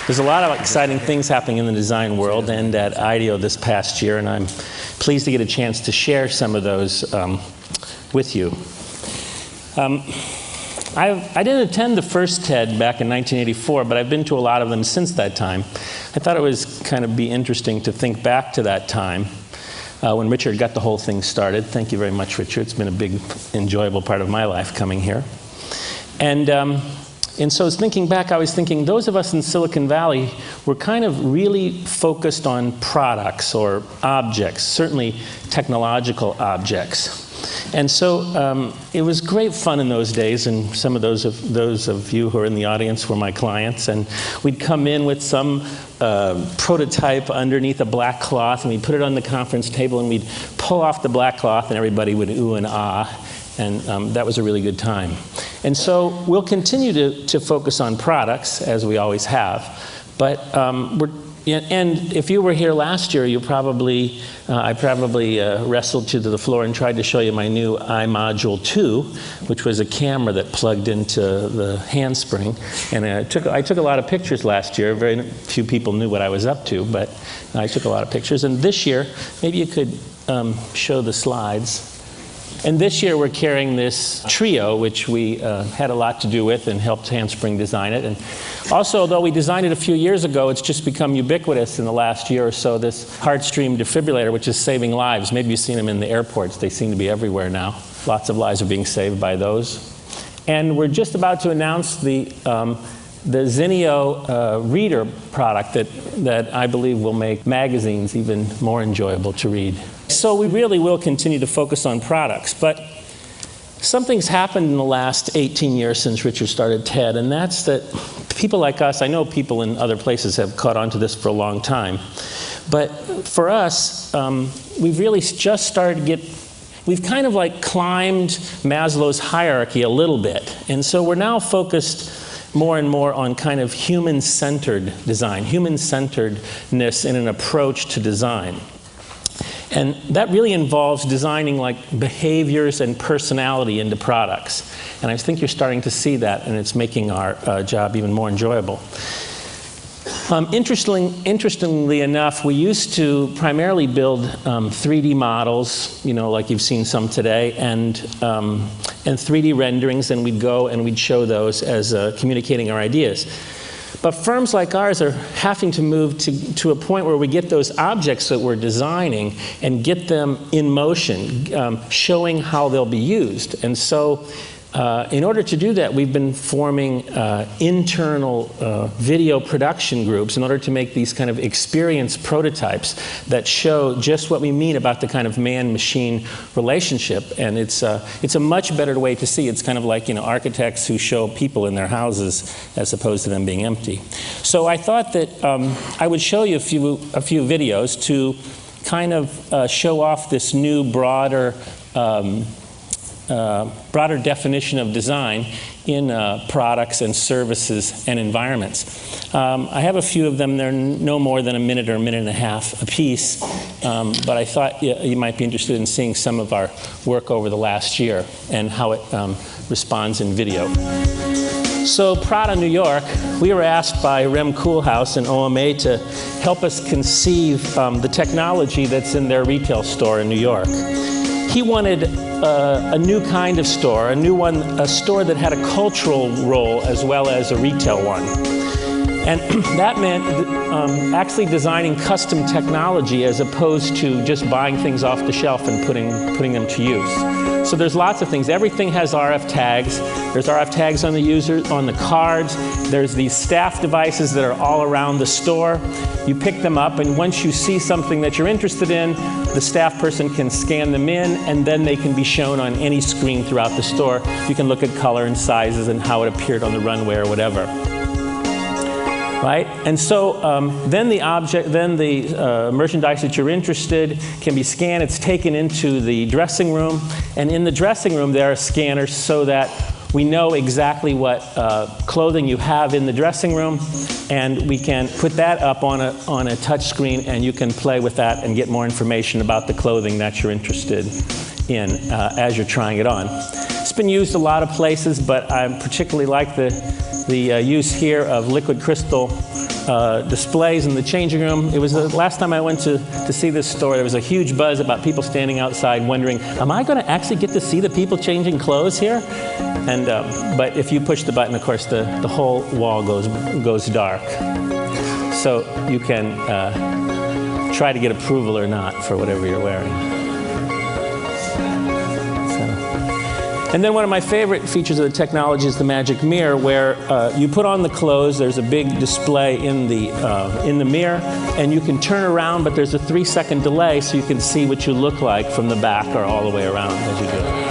There's a lot of exciting things happening in the design world and at IDEO this past year, and I'm pleased to get a chance to share some of those with you. I didn't attend the first TED back in 1984, but I've been to a lot of them since that time. I thought it was kind of be interesting to think back to that time when Richard got the whole thing started. Thank you very much, Richard. It's been a big, enjoyable part of my life coming here. And so thinking back, I was thinking those of us in Silicon Valley were kind of really focused on products or objects, certainly technological objects. And so it was great fun in those days, and some of those of you who are in the audience were my clients, and we'd come in with some prototype underneath a black cloth, and we'd put it on the conference table, and we'd pull off the black cloth, and everybody would ooh and ah. And that was a really good time. And so we'll continue to focus on products, as we always have. But and if you were here last year, you probably, I probably wrestled you to the floor and tried to show you my new iModule 2, which was a camera that plugged into the handspring. And I took a lot of pictures last year. Very few people knew what I was up to, but I took a lot of pictures. And this year, maybe you could show the slides. And this year we're carrying this Trio, which we had a lot to do with and helped Handspring design it. And also, although we designed it a few years ago, it's just become ubiquitous in the last year or so, this heart stream defibrillator, which is saving lives. Maybe you've seen them in the airports. They seem to be everywhere now. Lots of lives are being saved by those. And we're just about to announce the Zinio reader product that I believe will make magazines even more enjoyable to read. So we really will continue to focus on products, but something's happened in the last 18 years since Richard started TED, and that's that people like us, I know people in other places have caught on to this for a long time, but for us, we've really just started to we've kind of like climbed Maslow's hierarchy a little bit, and so we're now focused more and more on kind of human-centered design, human-centeredness in an approach to design. And that really involves designing like behaviors and personality into products. And I think you're starting to see that, and it's making our job even more enjoyable. Interestingly enough, we used to primarily build 3D models, you know, like you've seen some today, and 3D renderings, and we'd go and we'd show those as communicating our ideas. But firms like ours are having to move to a point where we get those objects that we're designing and get them in motion, showing how they'll be used. And so in order to do that, we've been forming internal video production groups in order to make these kind of experience prototypes that show just what we mean about the kind of man-machine relationship. And it's a much better way to see. It's kind of like, you know, architects who show people in their houses as opposed to them being empty. So I thought that I would show you a few videos to kind of show off this new broader definition of design in products and services and environments. I have a few of them. They're no more than a minute or a minute and a half a piece, but I thought you might be interested in seeing some of our work over the last year and how it responds in video. So Prada, New York, we were asked by Rem Koolhaas and OMA to help us conceive the technology that's in their retail store in New York. He wanted a new kind of store, a store that had a cultural role as well as a retail one. And that meant actually designing custom technology as opposed to just buying things off the shelf and putting them to use. So there's lots of things. Everything has RF tags. There's RF tags on the cards. There's these staff devices that are all around the store. You pick them up, and once you see something that you're interested in, the staff person can scan them in, and then they can be shown on any screen throughout the store. You can look at color and sizes and how it appeared on the runway or whatever. Right? And so then the merchandise that you're interested can be scanned. It's taken into the dressing room, and in the dressing room there are scanners so that we know exactly what clothing you have in the dressing room, and we can put that up on a touch screen, and you can play with that and get more information about the clothing that you're interested in as you're trying it on. It's been used a lot of places, but I particularly like the use here of liquid crystal displays in the changing room. It was the last time I went to see this store, there was a huge buzz about people standing outside wondering, am I going to actually get to see the people changing clothes here? And, but if you push the button, of course, the whole wall goes dark. So you can try to get approval or not for whatever you're wearing. And then one of my favorite features of the technology is the magic mirror, where you put on the clothes, there's a big display in the mirror, and you can turn around, but there's a 3-second delay so you can see what you look like from the back or all the way around as you do it.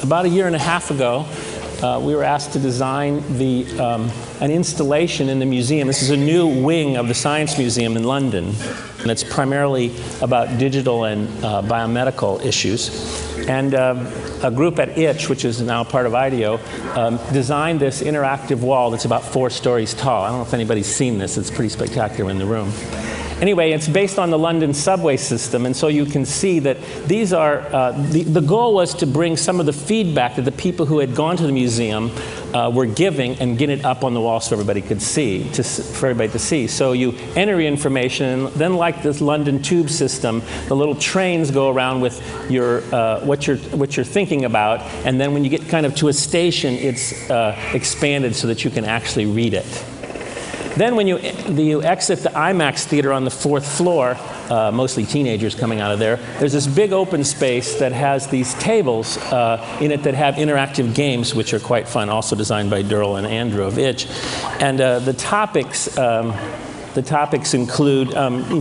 About a year and a half ago, we were asked to design an installation in the museum. This is a new wing of the Science Museum in London, and it's primarily about digital and biomedical issues. And a group at ITCH, which is now part of IDEO, designed this interactive wall that's about 4 stories tall. I don't know if anybody's seen this. It's pretty spectacular in the room. Anyway, it's based on the London subway system, and so you can see that these are, the goal was to bring some of the feedback that the people who had gone to the museum were giving and get it up on the wall so everybody could see, for everybody to see. So you enter your information, and then like this London tube system, the little trains go around with your, what you're thinking about, and then when you get kind of to a station, it's expanded so that you can actually read it. Then when you exit the IMAX theater on the 4th floor, mostly teenagers coming out of there, there's this big open space that has these tables in it that have interactive games, which are quite fun, also designed by Durrell and Andrew of ITCH. And the topics include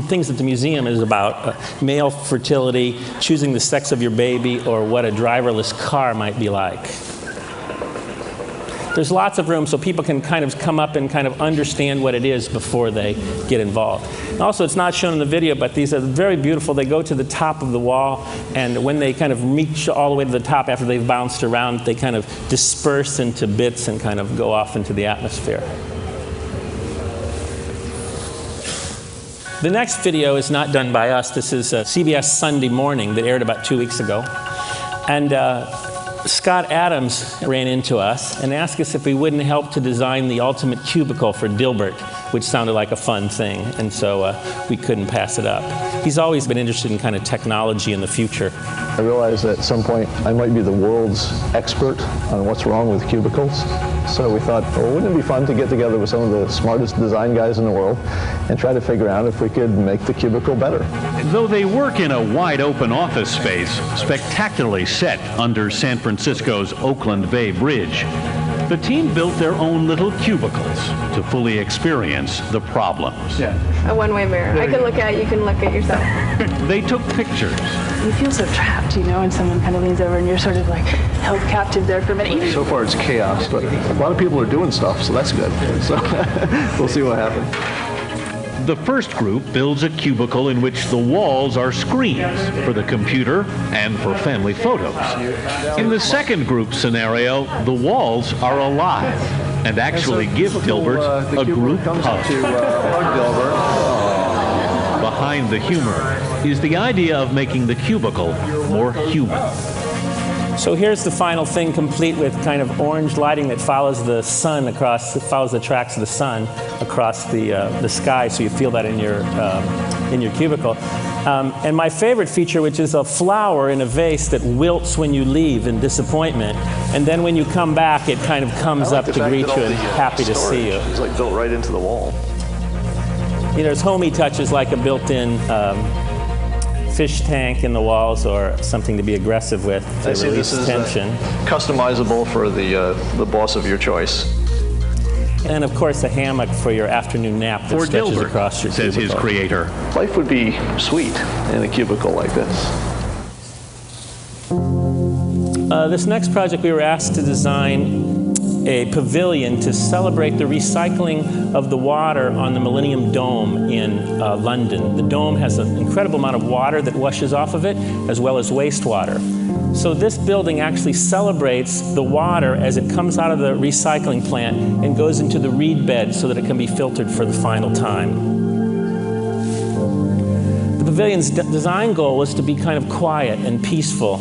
things that the museum is about, male fertility, choosing the sex of your baby, or what a driverless car might be like. There's lots of room so people can kind of come up and kind of understand what it is before they get involved. And also, it's not shown in the video, but these are very beautiful. They go to the top of the wall, and when they kind of reach all the way to the top after they've bounced around, they kind of disperse into bits and kind of go off into the atmosphere. The next video is not done by us. This is CBS Sunday Morning that aired about 2 weeks ago. And Scott Adams ran into us and asked us if we wouldn't help to design the ultimate cubicle for Dilbert, which sounded like a fun thing, and so we couldn't pass it up. He's always been interested in kind of technology in the future. I realized that at some point I might be the world's expert on what's wrong with cubicles. So we thought, well, wouldn't it be fun to get together with some of the smartest design guys in the world and try to figure out if we could make the cubicle better. Though they work in a wide-open office space, spectacularly set under San Francisco's Oakland Bay Bridge, the team built their own little cubicles to fully experience the problems. Yeah. A one-way mirror. I can look at it, you can look at yourself. They took pictures. You feel so trapped, you know, and someone kind of leans over and you're sort of like held captive there for a minute. So far it's chaos, but a lot of people are doing stuff, so that's good. So we'll see what happens. The first group builds a cubicle in which the walls are screens for the computer and for family photos. In the second group scenario, the walls are alive and actually give Dilbert a group hug. Behind the humor is the idea of making the cubicle more human. So here's the final thing, complete with kind of orange lighting that follows the sun across, follows the tracks of the sun across the sky, so you feel that in your cubicle. And my favorite feature, which is a flower in a vase that wilts when you leave in disappointment, and then when you come back, it kind of comes up to greet you and happy to see you. It's like built right into the wall. You know, there's homey touches like a built-in fish tank in the walls or something to be aggressive with to release tension. Customizable for the boss of your choice. And of course a hammock for your afternoon nap that stretches across your cubicle. Says his creator. Life would be sweet in a cubicle like this. This next project we were asked to design a pavilion to celebrate the recycling of the water on the Millennium Dome in London. The dome has an incredible amount of water that washes off of it, as well as wastewater. So this building actually celebrates the water as it comes out of the recycling plant and goes into the reed bed so that it can be filtered for the final time. The pavilion's design goal was to be kind of quiet and peaceful,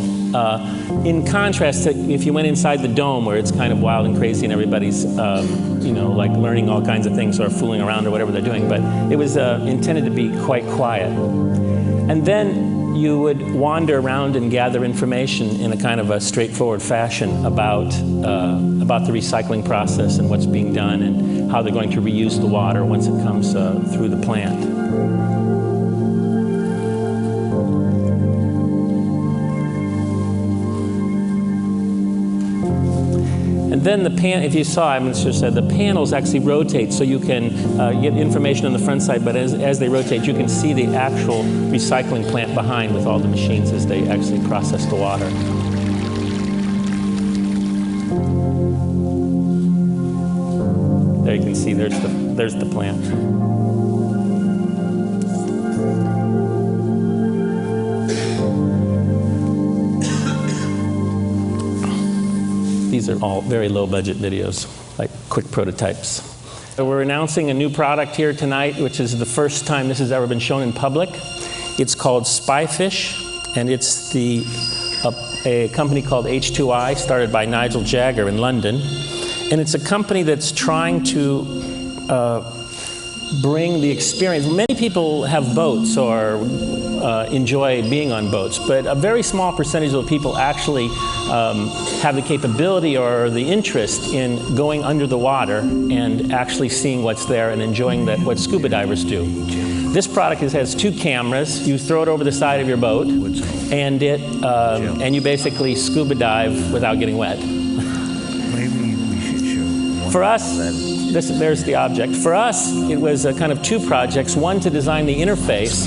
in contrast to if you went inside the dome where it's kind of wild and crazy and everybody's, you know, like learning all kinds of things or fooling around or whatever they're doing. But it was intended to be quite quiet. And then you would wander around and gather information in a kind of a straightforward fashion about the recycling process and what's being done and how they're going to reuse the water once it comes through the plant. And then if you saw, I just said, the panels actually rotate so you can get information on the front side, but as they rotate, you can see the actual recycling plant behind with all the machines as they actually process the water. There you can see, there's the plant. These are all very low-budget videos, like quick prototypes. So we're announcing a new product here tonight, which is the first time this has ever been shown in public. It's called Spyfish, and it's a company called H2I, started by Nigel Jagger in London. And it's a company that's trying to bring the experience. Many people have boats or enjoy being on boats, but a very small percentage of people actually have the capability or the interest in going under the water and actually seeing what's there and enjoying what scuba divers do. This product has 2 cameras. You throw it over the side of your boat, and and you basically scuba dive without getting wet. Maybe we should show one. For us, there's the object. For us, it was kind of 2 projects. One to design the interface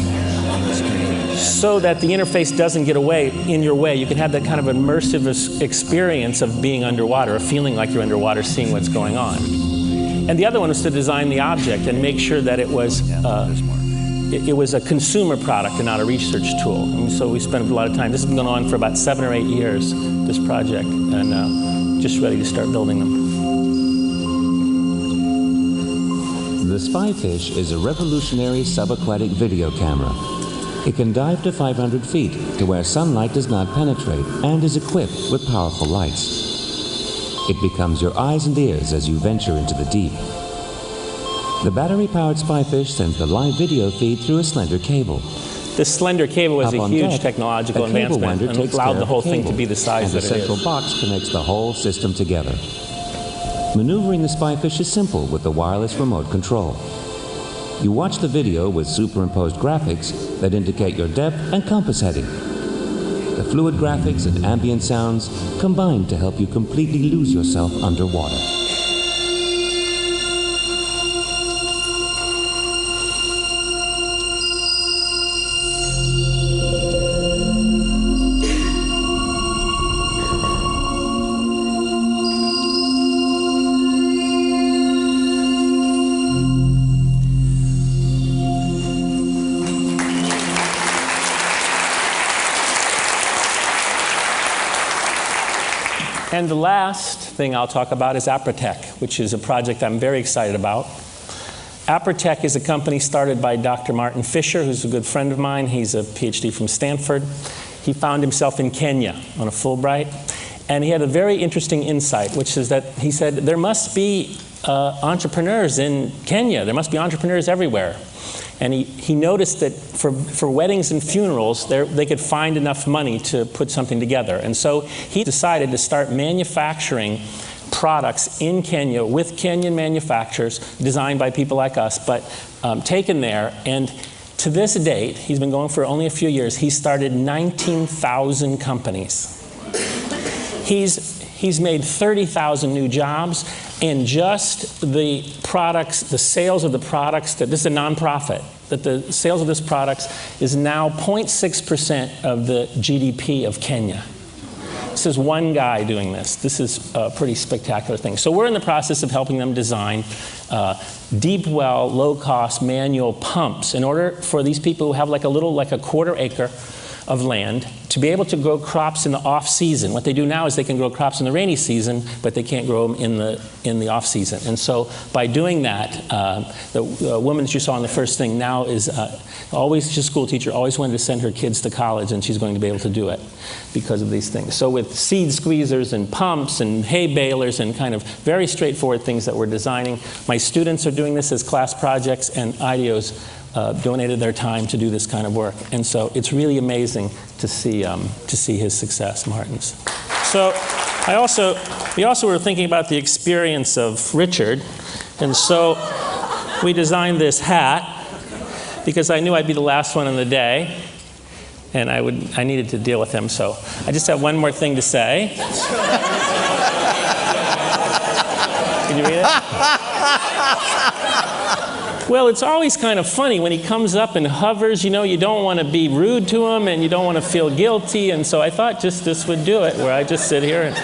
so that the interface doesn't get in your way. You can have that kind of immersive experience of being underwater, of feeling like you're underwater, seeing what's going on. And the other one was to design the object and make sure that it was a consumer product and not a research tool. And so we spent a lot of time. This has been going on for about 7 or 8 years, this project, and just ready to start building them. The Spyfish is a revolutionary subaquatic video camera. It can dive to 500 feet to where sunlight does not penetrate and is equipped with powerful lights. It becomes your eyes and ears as you venture into the deep. The battery-powered Spyfish sends the live video feed through a slender cable. This slender cable was a huge technological advancement and allowed the whole thing to be the size that it is. And the central box connects the whole system together. Maneuvering the Spyfish is simple with the wireless remote control. You watch the video with superimposed graphics that indicate your depth and compass heading. The fluid graphics and ambient sounds combine to help you completely lose yourself underwater. And the last thing I'll talk about is Apratech, which is a project I'm very excited about. Apratech is a company started by Dr. Martin Fisher, who's a good friend of mine. He's a PhD from Stanford. He found himself in Kenya on a Fulbright, and he had a very interesting insight, which is that he said, there must be entrepreneurs in Kenya. There must be entrepreneurs everywhere. And he noticed that for weddings and funerals, they could find enough money to put something together. And so he decided to start manufacturing products in Kenya with Kenyan manufacturers, designed by people like us, but taken there. And to this date, he's been going for only a few years, he started 19,000 companies. He's made 30,000 new jobs, and just the products, the sales of the products, this is a nonprofit, that the sales of this products is now 0.6% of the GDP of Kenya. This is one guy doing this. This is a pretty spectacular thing. So we're in the process of helping them design deep well, low-cost manual pumps in order for these people who have like a quarter acre of land to be able to grow crops in the off-season. What they do now is they can grow crops in the rainy season, but they can't grow them in the off-season. And so by doing that, the woman that you saw in the first thing now is she's a school teacher, always wanted to send her kids to college, and she's going to be able to do it because of these things. So with seed squeezers and pumps and hay balers and kind of very straightforward things that we're designing, my students are doing this as class projects, and IDEO's donated their time to do this kind of work. And so it's really amazing to see his success, Martin's. So we also were thinking about the experience of Richard. And so we designed this hat because I knew I'd be the last one in the day. And I needed to deal with him. So I just have one more thing to say. Can you read it? Well, it's always kind of funny when he comes up and hovers, you know, you don't want to be rude to him and you don't want to feel guilty, and so I thought just this would do it, where I just sit here and...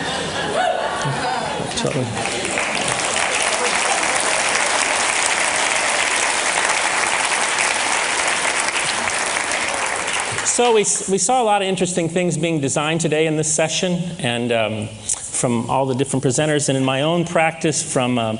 So we saw a lot of interesting things being designed today in this session, and from all the different presenters, and in my own practice from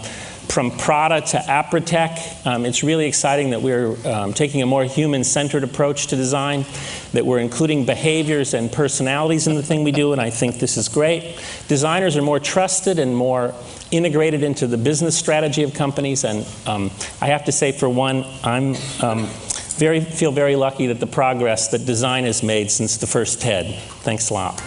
Prada to Apratech. It's really exciting that we're taking a more human-centered approach to design, that we're including behaviors and personalities in the thing we do, and I think this is great. Designers are more trusted and more integrated into the business strategy of companies, and I have to say, for one, I'm feel very lucky that the progress that design has made since the first TED. Thanks a lot.